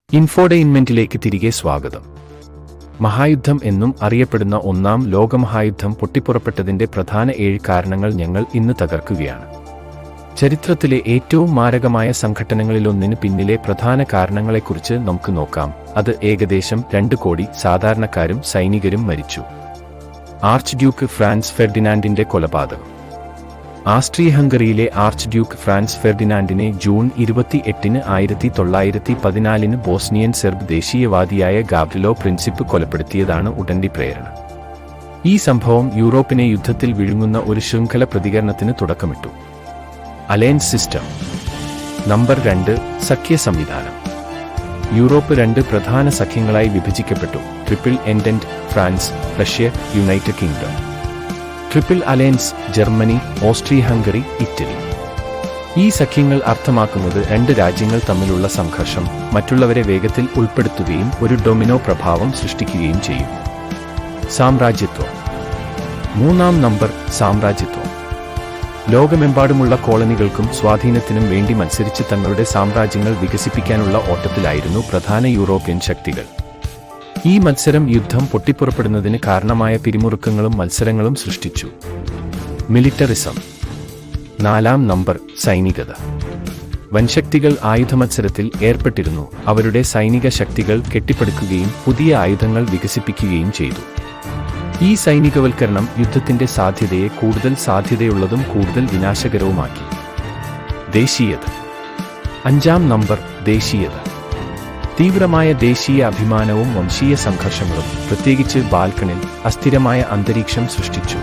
ഇൻഫോടെയിൻമെന്റിലേക്ക് തിരികെ സ്വാഗതം. മഹായുദ്ധം എന്നും അറിയപ്പെടുന്ന ഒന്നാം ലോകമഹായുദ്ധം പൊട്ടിപ്പുറപ്പെട്ടതിന്റെ പ്രധാന 7 കാരണങ്ങൾ ഞങ്ങൾ ഇന്ന് തകർക്കുകയാണ്. ചരിത്രത്തിലെ ഏറ്റവും മാരകമായ സംഘട്ടനങ്ങളിലൊന്നിന് പിന്നിലെ പ്രധാന കാരണങ്ങളെക്കുറിച്ച് നമുക്ക് നോക്കാം. അത് ഏകദേശം 2 കോടി സാധാരണക്കാരും സൈനികരും മരിച്ചു. ആർച്ച് ഡ്യൂക്ക് ഫ്രാൻസ് ഫെർഡിനാൻഡിന്റെ കൊലപാതകം. ആസ്ട്രിയ-ഹംഗറിയിലെ ആർച്ച് ഡ്യൂക്ക് ഫ്രാൻസ് ഫെർഡിനാൻഡിനെ ജൂൺ 28, 1914 ബോസ്നിയൻ സെർബ് ദേശീയവാദിയായ ഗാവ്രിലോ പ്രിൻസിപ്പ് കൊലപ്പെടുത്തിയതാണ് ഉടനടി പ്രേരണ. ഈ സംഭവം യൂറോപ്പിനെ യുദ്ധത്തിൽ വിഴുങ്ങുന്ന ഒരു ശൃംഖല പ്രതികരണത്തിന് തുടക്കമിട്ടു. Alliance system. നമ്പർ 2. സഖ്യ സംവിധാനം. യൂറോപ്പ് 2 പ്രധാന സഖ്യങ്ങളായി വിഭജിക്കപ്പെട്ടു: triple entente France, Russia, United Kingdom. Triple alliance Germany, Austria Hungary, Italy. ഈ സഖ്യങ്ങൾ അർത്ഥമാക്കുന്നത് 2 രാജ്യങ്ങൾ തമ്മിലുള്ള സംഘർഷം മറ്റുള്ളവരെ വേഗത്തിൽ ഉൾപ്പെടുത്തുകയും ഒരു ഡൊമിനോ പ്രഭാവം സൃഷ്ടിക്കുകയും ചെയ്യും. സാമ്രാജ്യത്വം. 3-ാം നമ്പർ. സാമ്രാജ്യത്വം. ലോകമെമ്പാടുമുള്ള കോളനികൾക്കും സ്വാധീനത്തിനും വേണ്ടി മത്സരിച്ച് തങ്ങളുടെ സാമ്രാജ്യങ്ങൾ വികസിപ്പിക്കാനുള്ള ഓട്ടത്തിലായിരുന്നു പ്രധാന യൂറോപ്യൻ ശക്തികൾ. ഈ മത്സരം യുദ്ധം പൊട്ടിപ്പുറപ്പെടുന്നതിന് കാരണമായ പിരിമുറുക്കങ്ങളും മത്സരങ്ങളും സൃഷ്ടിച്ചു. മിലിറ്ററിസം. 4-ാം നമ്പർ. സൈനികത. വൻശക്തികൾ ആയുധമത്സരത്തിൽ ഏർപ്പെട്ടിരുന്നു. അവരുടെ സൈനിക ശക്തികൾ കെട്ടിപ്പടുക്കുകയും പുതിയ ആയുധങ്ങൾ വികസിപ്പിക്കുകയും ചെയ്തു. ഈ സൈനികവൽക്കരണം യുദ്ധത്തിന്റെ സാധ്യതയെ കൂടുതൽ സാധ്യതയുള്ളതും കൂടുതൽ വിനാശകരവുമാക്കി. ദേശീയത. 5-ാം നമ്പർ. ദേശീയത. തീവ്രമായ ദേശീയ അഭിമാനവും വംശീയ സംഘർഷങ്ങളും, പ്രത്യേകിച്ച് ബാൽക്കണിൽ, അസ്ഥിരമായ അന്തരീക്ഷം സൃഷ്ടിച്ചു.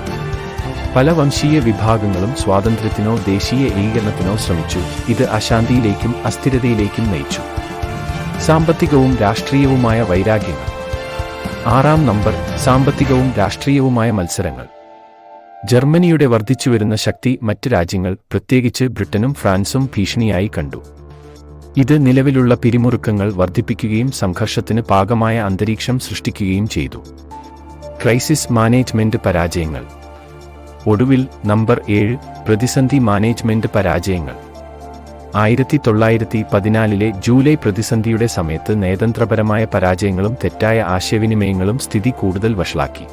പല വംശീയ വിഭാഗങ്ങളും സ്വാതന്ത്ര്യത്തിനോ ദേശീയ ഏകീകരണത്തിനോ ശ്രമിച്ചു. ഇത് അശാന്തിയിലേക്കും അസ്ഥിരതയിലേക്കും നയിച്ചു. സാമ്പത്തികവും രാഷ്ട്രീയവുമായ വൈരാഗ്യങ്ങൾ. 6-ാം നമ്പർ. സാമ്പത്തികവും രാഷ്ട്രീയവുമായ മത്സരങ്ങൾ. ജർമ്മനിയുടെ വർദ്ധിച്ചുവരുന്ന ശക്തി മറ്റ് രാജ്യങ്ങൾ, പ്രത്യേകിച്ച് ബ്രിട്ടനും ഫ്രാൻസും ഭീഷണിയായി കണ്ടു. ഇത് നിലവിലുള്ള പിരിമുറുക്കങ്ങൾ വർദ്ധിപ്പിക്കുകയും സംഘർഷത്തിന് പാകമായ അന്തരീക്ഷം സൃഷ്ടിക്കുകയും ചെയ്തു. ക്രൈസിസ് മാനേജ്മെന്റ് പരാജയങ്ങൾ. ഒടുവിൽ നമ്പർ 7. പ്രതിസന്ധി മാനേജ്മെന്റ് പരാജയങ്ങൾ. 1914 ജൂലൈ പ്രതിസന്ധിയുടെ സമയത്ത് നയതന്ത്രപരമായ പരാജയങ്ങളും തെറ്റായ ആശയവിനിമയങ്ങളും സ്ഥിതി കൂടുതൽ വഷളാക്കി.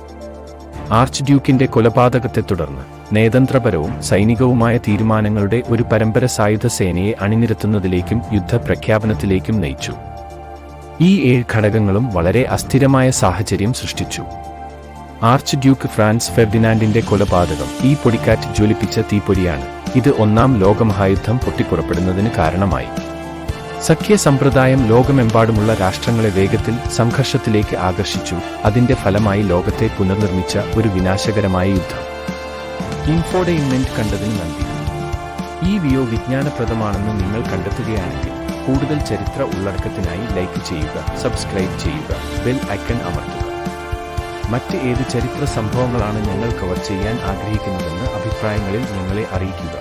ആർച്ച് ഡ്യൂക്കിന്റെ കൊലപാതകത്തെ തുടർന്ന് നയതന്ത്രപരവും സൈനികവുമായ തീരുമാനങ്ങളുടെ ഒരു പരമ്പര സായുധ സേനയെ അണിനിരത്തുന്നതിലേക്കും യുദ്ധപ്രഖ്യാപനത്തിലേക്കും നയിച്ചു. ഈ 7 ഘടകങ്ങളും വളരെ അസ്ഥിരമായ സാഹചര്യം സൃഷ്ടിച്ചു. ആർച്ച് ഡ്യൂക്ക് ഫ്രാൻസ് ഫെർഡിനാൻഡിന്റെ കൊലപാതകം ഈ പൊടിക്കാറ്റ് ജ്വലിപ്പിച്ച തീപ്പൊരിയാണ്. ഇത് 1-ാം ലോകമഹായുദ്ധം പൊട്ടിപ്പുറപ്പെടുന്നതിന് കാരണമായി. സഖ്യ സമ്പ്രദായം ലോകമെമ്പാടുമുള്ള രാഷ്ട്രങ്ങളെ വേഗത്തിൽ സംഘർഷത്തിലേക്ക് ആകർഷിച്ചു. അതിന്റെ ഫലമായി ലോകത്തെ പുനർനിർമ്മിച്ച ഒരു വിനാശകരമായ യുദ്ധം. ഇൻഫോടെയിൻമെന്റ് കണ്ടതിന് നന്ദി. ഈ വീഡിയോ വിജ്ഞാനപ്രദമാണെന്ന് നിങ്ങൾ കണ്ടെത്തുകയാണെങ്കിൽ കൂടുതൽ ചരിത്ര ഉള്ളടക്കത്തിനായി ലൈക്ക് ചെയ്യുക, സബ്സ്ക്രൈബ് ചെയ്യുക, ബെൽ ഐക്കൺ അമർത്തുക. മറ്റ് ഏത് ചരിത്ര സംഭവങ്ങളാണ് ഞങ്ങൾ കവർ ചെയ്യാൻ ആഗ്രഹിക്കുന്നതെന്ന് അഭിപ്രായങ്ങളിൽ ഞങ്ങളെ അറിയിക്കുക.